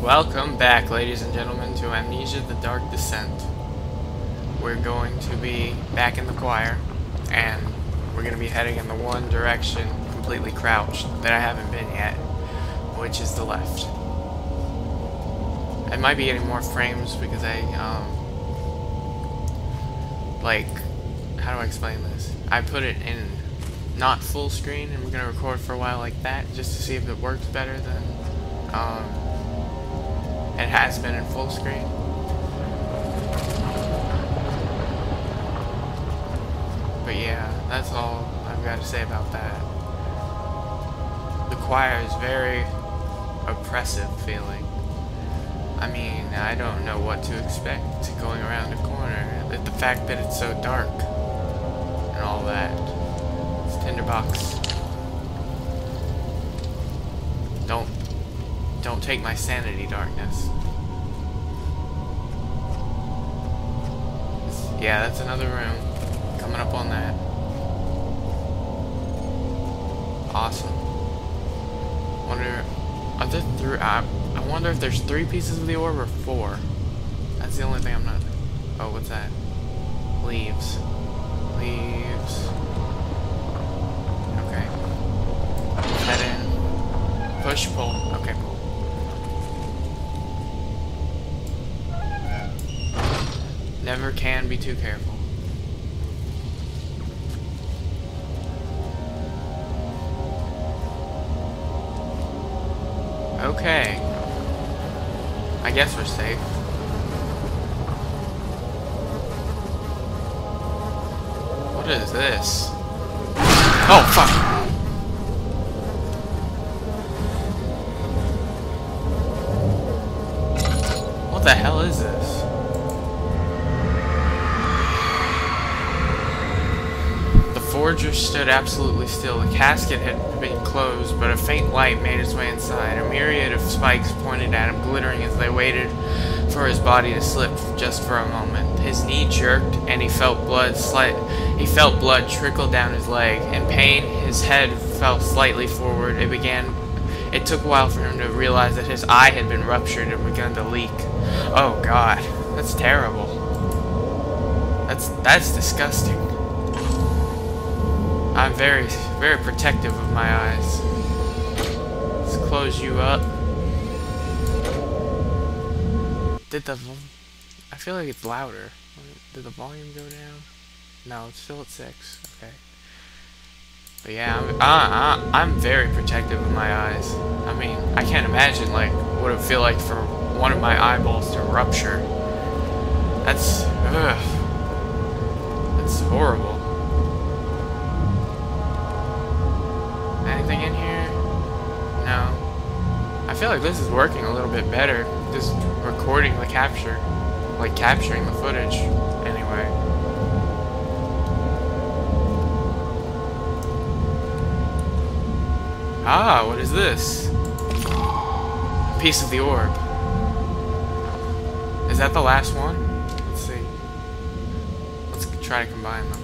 Welcome back, ladies and gentlemen, to Amnesia: The Dark Descent. We're going to be back in the choir, and we're going to be heading in the one direction, completely crouched, that I haven't been yet, which is the left. I might be getting more frames because how do I explain this? I put it in not full screen, and we're going to record for a while like that, just to see if it works better than, it has been in full screen. But yeah, that's all I've got to say about that. The choir is very oppressive feeling. I mean, I don't know what to expect going around a corner. The fact that it's so dark and all that. It's tinderbox. Don't take my sanity, darkness. Yeah, that's another room. Coming up on that. Awesome. Are there three? I wonder if there's 3 pieces of the orb or 4. That's the only thing I'm not. Oh, what's that? Leaves. Leaves. Okay. Head in. Push, pull. Okay, pull. Never can be too careful. Okay. I guess we're safe. What is this? Oh, fuck! What the hell is this? The forger stood absolutely still. The casket had been closed, but a faint light made its way inside. A myriad of spikes pointed at him, glittering as they waited for his body to slip just for a moment. His knee jerked, and he felt blood trickle down his leg. In pain, his head fell slightly forward. It took a while for him to realize that his eye had been ruptured and begun to leak. Oh God, that's terrible. That's disgusting. I'm very, very protective of my eyes. Let's close you up. I feel like it's louder. Did the volume go down? No, it's still at 6. Okay. But yeah, I'm very protective of my eyes. I mean, I can't imagine like what it would feel like for one of my eyeballs to rupture. That's horrible. Anything in here? No. I feel like this is working a little bit better. Just recording the capture. Like capturing the footage. Anyway. Ah, what is this? A piece of the orb. Is that the last one? Let's see. Let's try to combine them.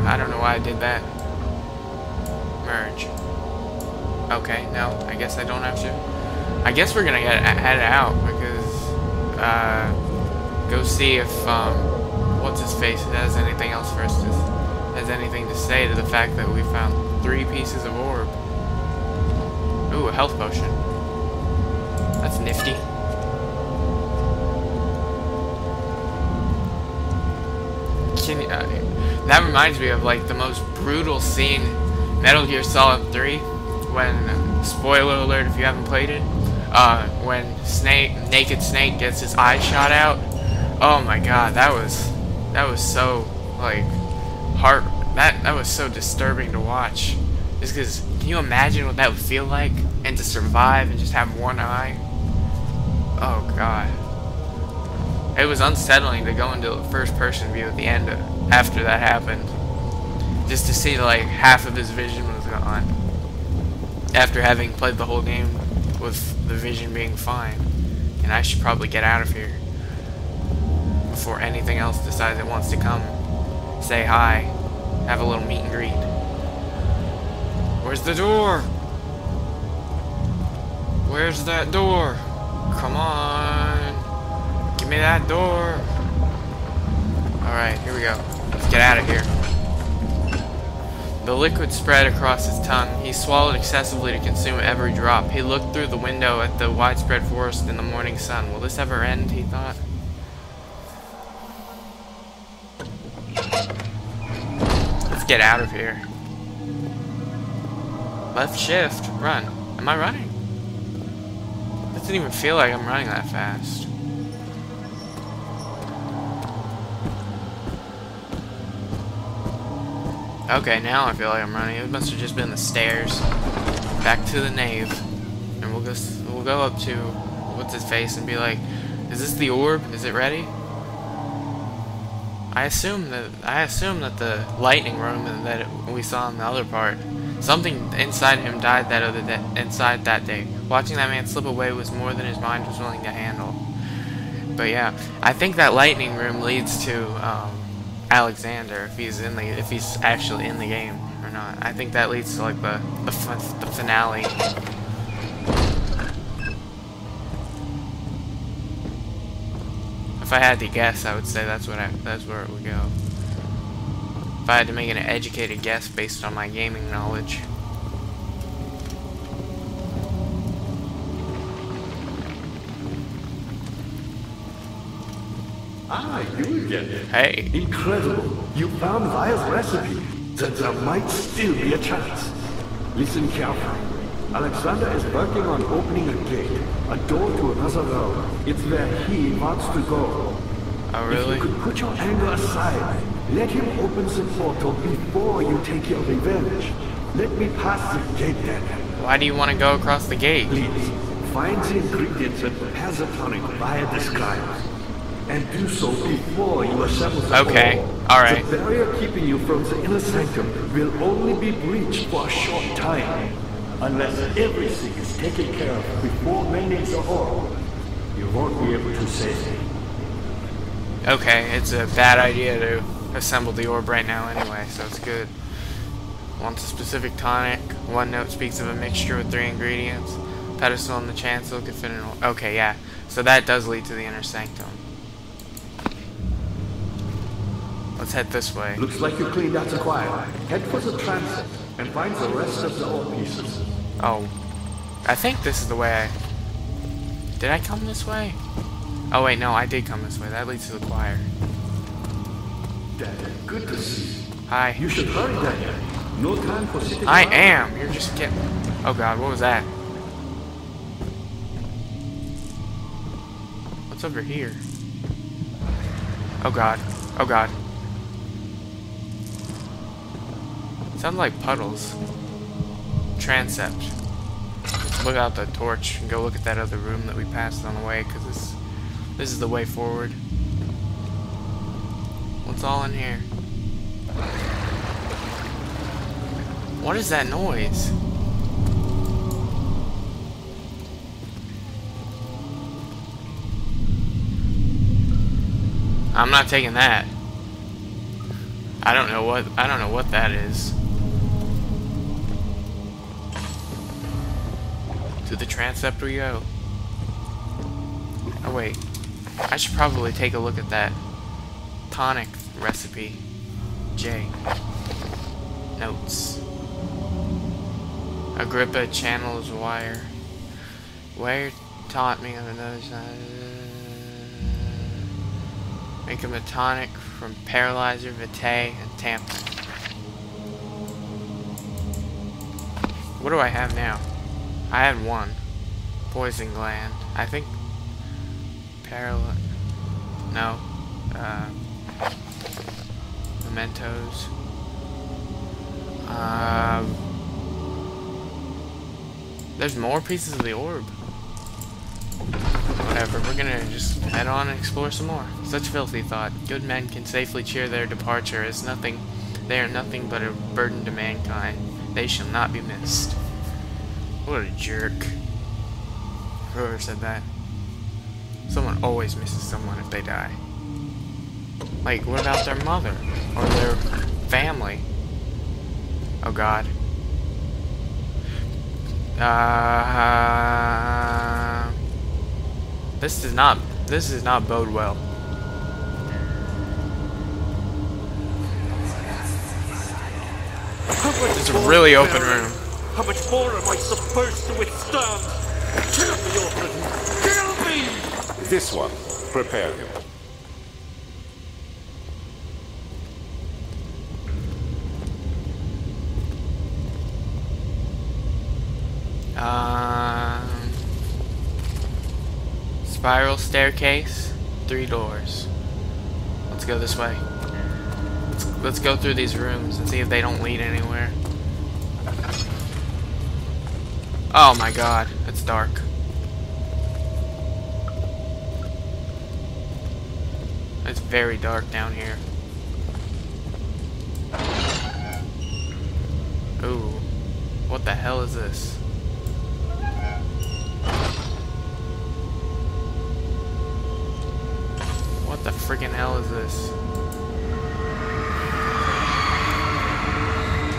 I don't know why I did that. Merge. Okay, no, I guess I don't have to. I guess we're gonna head out because, go see if, what's his face has anything else for us to, has anything to say to the fact that we found 3 pieces of orb. Ooh, a health potion. That's nifty. That reminds me of like the most brutal scene in Metal Gear Solid 3 when, spoiler alert if you haven't played it, when Naked Snake gets his eye shot out. Oh my God, that was so like that was so disturbing to watch. Just because, can you imagine what that would feel like, and to survive and just have one eye? Oh God. It was unsettling to go into a first-person view at the end after that happened. Just to see like half of his vision was gone. After having played the whole game with the vision being fine. And I should probably get out of here before anything else decides it wants to come say hi. Have a little meet and greet. Where's the door? Where's that door? Come on. Give me that door. Alright, here we go. Let's get out of here. The liquid spread across his tongue. He swallowed excessively to consume every drop. He looked through the window at the widespread forest in the morning sun. Will this ever end, he thought. Let's get out of here. Left shift. Run. Am I running? Doesn't even feel like I'm running that fast. Okay, now I feel like I'm running. It must have just been the stairs. Back to the nave. And we'll go up to what's his face and be like, is this the orb? Is it ready? I assume that the lightning room that we saw in the other part, something inside him died inside that day. Watching that man slip away was more than his mind was willing to handle. But yeah, I think that lightning room leads to Alexander, if he's actually in the game or not. I think that leads to like the finale. If I had to guess, I would say that's where it would go. If I had to make an educated guess based on my gaming knowledge. Ah, you again. Hey. Incredible. You found Via's recipe. Then there might still be a chance. Listen carefully. Alexander is working on opening a gate, a door to another realm. It's where he wants to go. Oh, really? If you could put your anger aside, let him open the portal before you take your revenge. Let me pass the gate then. Why do you want to go across the gate? Please, find the ingredients and prepare the tonic Via describes. And do so before you assemble the Okay, alright. The barrier keeping you from the inner sanctum will only be breached for a short time. Unless everything is taken care of before mending the orb, you won't be able to save me. Okay, it's a bad idea to assemble the orb right now anyway, so it's good. Wants a specific tonic. One note speaks of a mixture with 3 ingredients. Pedestal and the chancel could fit in. Okay, yeah. So that does lead to the inner sanctum. Let's head this way. Looks like you cleaned out the choir. Head for the transept and find the rest of the orb pieces. Oh. I think this is the way Did I come this way? Oh wait, no, I did come this way. That leads to the choir. Daniel, good to see you. Hi. You should hurry, Daniel. No time for sitting I around. am! You're just getting... Oh god, what was that? What's over here? Oh god. Oh god. Sounds like puddles. Transept. Let's look out the torch and go look at that other room that we passed on the way, because this is the way forward. What's all in here? What is that noise? I'm not taking that. I don't know what that is. To the transept we go. Oh wait. I should probably take a look at that tonic recipe. J. Notes. Agrippa channels wire. Wire taught me on another side. Make him a tonic from paralyzer, vitae, and tampon. What do I have now? I had one. Poison gland. I think no. Mementos. There's more pieces of the orb. Whatever, we're gonna just head on and explore some more. Such filthy thought. Good men can safely cheer their departure as they are nothing but a burden to mankind. They shall not be missed. What a jerk. Whoever said that. Someone always misses someone if they die. Like, what about their mother? Or their family? Oh god. This does not bode well. It's a really open room. How much more am I supposed to withstand? Kill me, Orphan! Kill me! This one. Prepare him. Spiral staircase, 3 doors. Let's go this way. Let's go through these rooms and see if they don't lead anywhere. Oh my god, it's dark. It's very dark down here. Ooh, what the hell is this? What the freaking hell is this?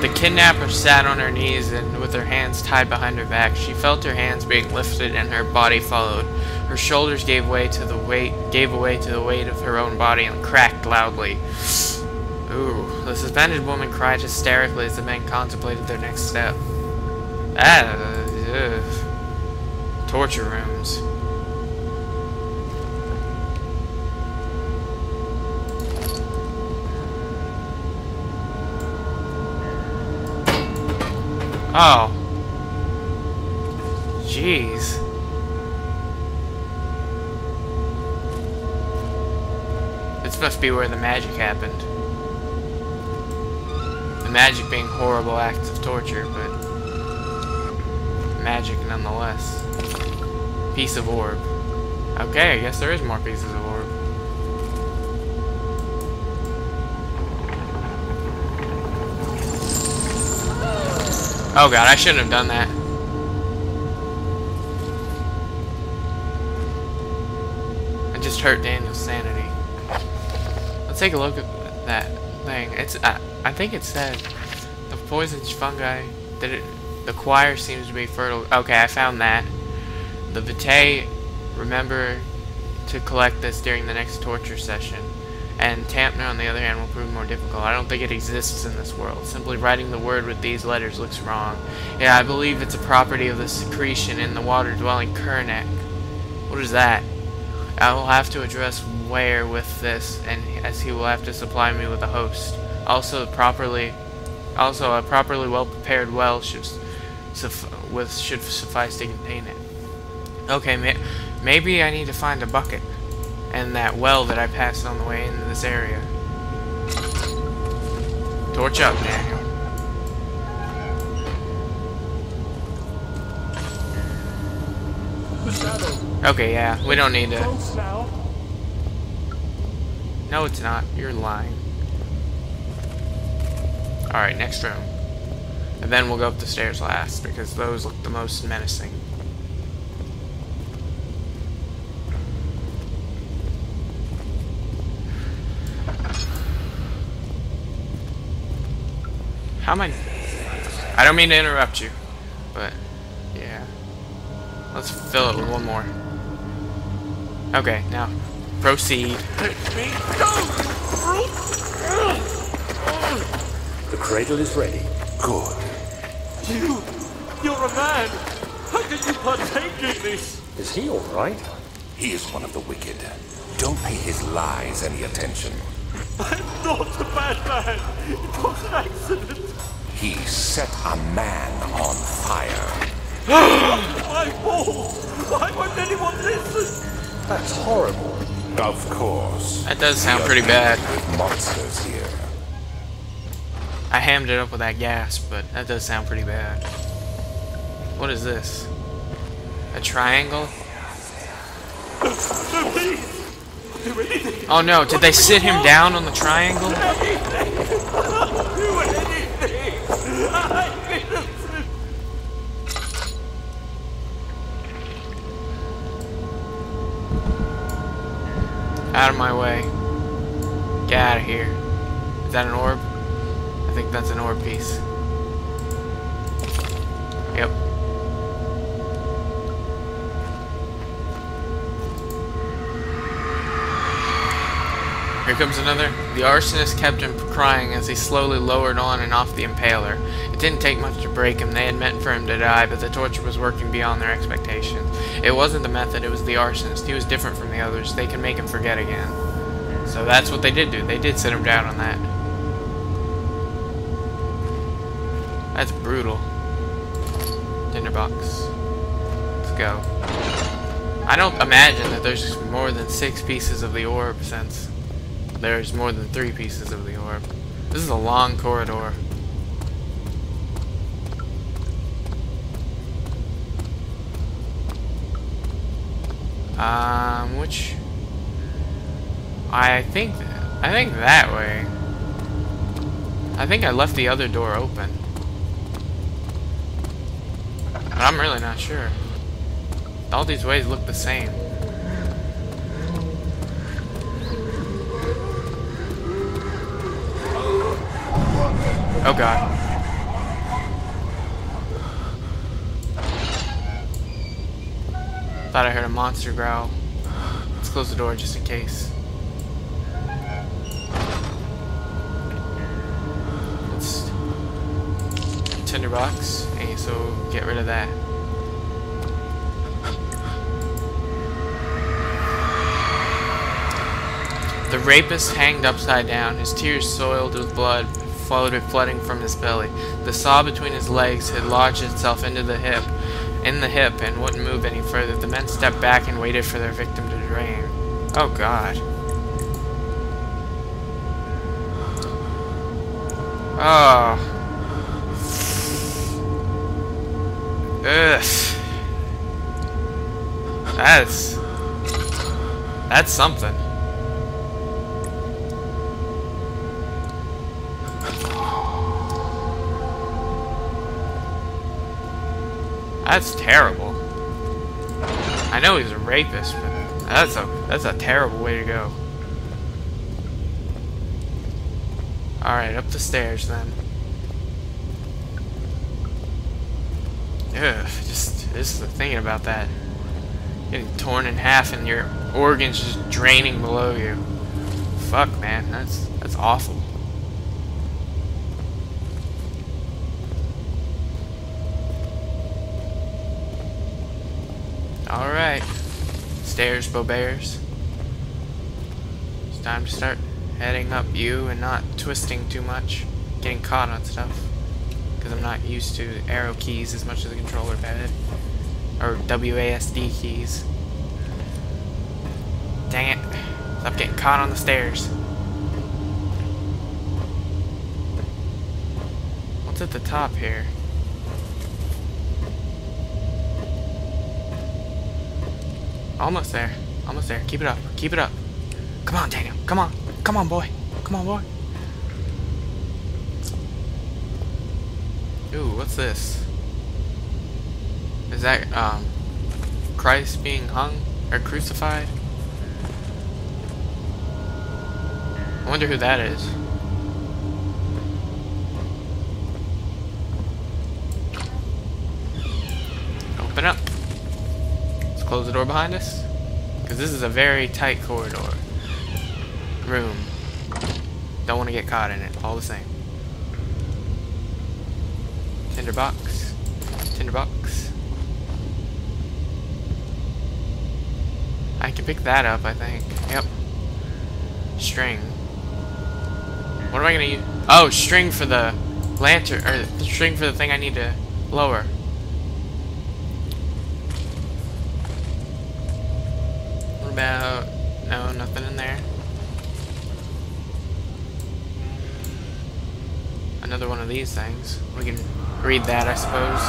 The kidnapper sat on her knees and with her hands tied behind her back. She felt her hands being lifted and her body followed. Her shoulders gave way to the weight of her own body and cracked loudly. Ooh, the suspended woman cried hysterically as the men contemplated their next step. Torture rooms. Oh. Jeez. This must be where the magic happened. The magic being horrible acts of torture, but magic nonetheless. Piece of orb. Okay, I guess there is more pieces of orb. Oh god, I shouldn't have done that. I just hurt Daniel's sanity. Let's take a look at that thing. It's I think it said the poison fungi the choir seems to be fertile. Okay, I found that. The Vitae remember to collect this during the next torture session. And Tampner, on the other hand, will prove more difficult. I don't think it exists in this world. Simply writing the word with these letters looks wrong. Yeah, I believe it's a property of the secretion in the water-dwelling Kurnak. What is that? I will have to address where with this, and as he will have to supply me with a host. Also, a properly well-prepared well should suffice to contain it. Okay, maybe I need to find a bucket. And that well that I passed on the way into this area. Torch up, Daniel. Okay, yeah, we don't need to. No, it's not. You're lying. Alright, next room. And then we'll go up the stairs last, because those look the most menacing. How am I don't mean to interrupt you, but yeah. Let's fill it with one more. Okay, now proceed. The cradle is ready. Good. You're a man! How can you partake in this? Is he all right? He is one of the wicked. Don't pay his lies any attention. I'm not a bad man! It was an accident! He set a man on fire. My fault! Why won't anyone listen? That's horrible. Of course. That does sound pretty bad. With monsters here. I hammed it up with that gas, but that does sound pretty bad. What is this? A triangle? No, please! Do anything! Oh no, did they sit him down on the triangle? Do anything! I'm innocent! Out of my way. Get out of here. Is that an orb? I think that's an orb piece. Yep. Here comes another. The arsonist kept him crying as he slowly lowered on and off the impaler. It didn't take much to break him. They had meant for him to die, but the torture was working beyond their expectations. It wasn't the method, it was the arsonist. He was different from the others. They could make him forget again. So that's what they did do. They did sit him down on that. That's brutal. Tinderbox. Let's go. I don't imagine that there's more than 6 pieces of the orb, since there's more than 3 pieces of the orb. This is a long corridor. Which I think that way. I think I left the other door open. But I'm really not sure. All these ways look the same. Oh god. Thought I heard a monster growl. Let's close the door just in case. Let's tinderbox. Hey, so get rid of that. The rapist hanged upside down, his tears soiled with blood, flooding from his belly. The saw between his legs had lodged itself in the hip, and wouldn't move any further. The men stepped back and waited for their victim to drain. Oh god. Oh. Ugh. That's something. That's terrible. I know he's a rapist, but that's a terrible way to go. Alright, up the stairs then. Ugh, just thinking about that. Getting torn in half and your organs just draining below you. Fuck, man, that's awful. Alright. Stairs, Bears. It's time to start heading up you and not twisting too much. Getting caught on stuff. Because I'm not used to arrow keys as much as the controller pad. Or WASD keys. Dang it. Stop getting caught on the stairs. What's at the top here? Almost there. Almost there. Keep it up. Keep it up. Come on, Daniel. Come on. Come on, boy. Come on, boy. Ooh, what's this? Is that, Christ being hung? Or crucified? I wonder who that is. Open up. Close the door behind us, because this is a very tight corridor. Room. Don't want to get caught in it, all the same. Tinderbox. Tinderbox. I can pick that up, I think. Yep. String. What am I going to use? Oh, string for the lantern, or the string for the thing I need to lower. About no, nothing in there. Another one of these things. We can read that, I suppose.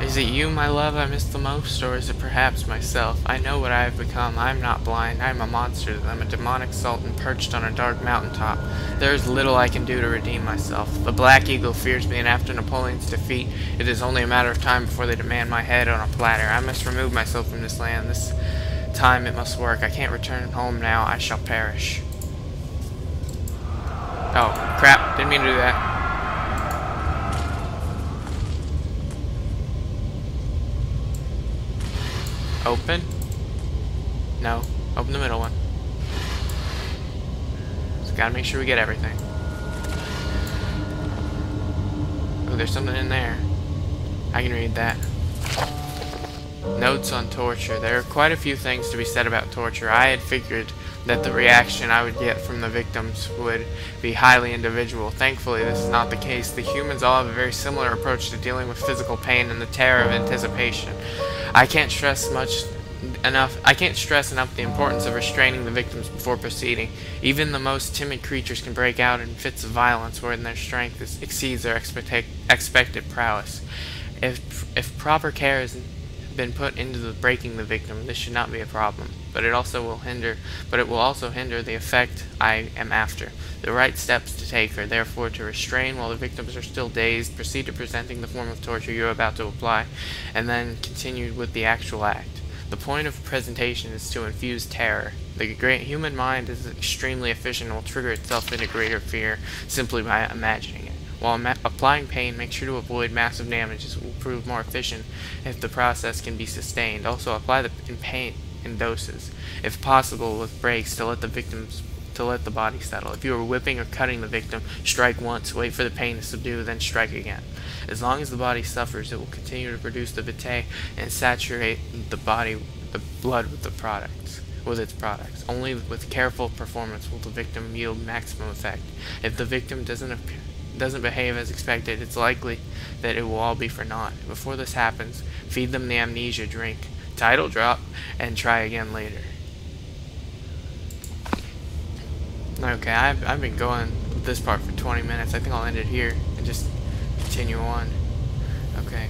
Is it you, my love, I miss the most, or is it perhaps myself? I know what I have become. I am not blind. I am a monster. I am a demonic sultan perched on a dark mountaintop. There is little I can do to redeem myself. The Black Eagle fears me, and after Napoleon's defeat, it is only a matter of time before they demand my head on a platter. I must remove myself from this land. This time it must work. I can't return home now. I shall perish. Oh, crap. Didn't mean to do that. Open? No. Open the middle one. So gotta make sure we get everything. Oh, there's something in there. I can read that. Notes on torture. There are quite a few things to be said about torture. I had figured that the reaction I would get from the victims would be highly individual. Thankfully, this is not the case. The humans all have a very similar approach to dealing with physical pain and the terror of anticipation. I can't stress enough the importance of restraining the victims before proceeding. Even the most timid creatures can break out in fits of violence when their strength exceeds their expected prowess. If proper care has been put into breaking the victim, this should not be a problem. But it will also hinder the effect I am after. The right steps to take are therefore to restrain while the victims are still dazed, proceed to presenting the form of torture you are about to apply, and then continue with the actual act. The point of presentation is to infuse terror. The great human mind is extremely efficient and will trigger itself into greater fear simply by imagining it. While applying pain, make sure to avoid massive damages. It will prove more efficient if the process can be sustained. Also, apply the pain in doses, if possible with breaks, to let the body settle. If you are whipping or cutting the victim, strike once, wait for the pain to subdue, then strike again. As long as the body suffers, it will continue to produce the vitae and saturate the blood with its products. Only with careful performance will the victim yield maximum effect. If the victim doesn't behave as expected, it's likely that it will all be for naught. Before this happens, feed them the amnesia drink, title drop, and try again later. Okay, I've been going with this part for 20 minutes. I think I'll end it here and just continue on. Okay.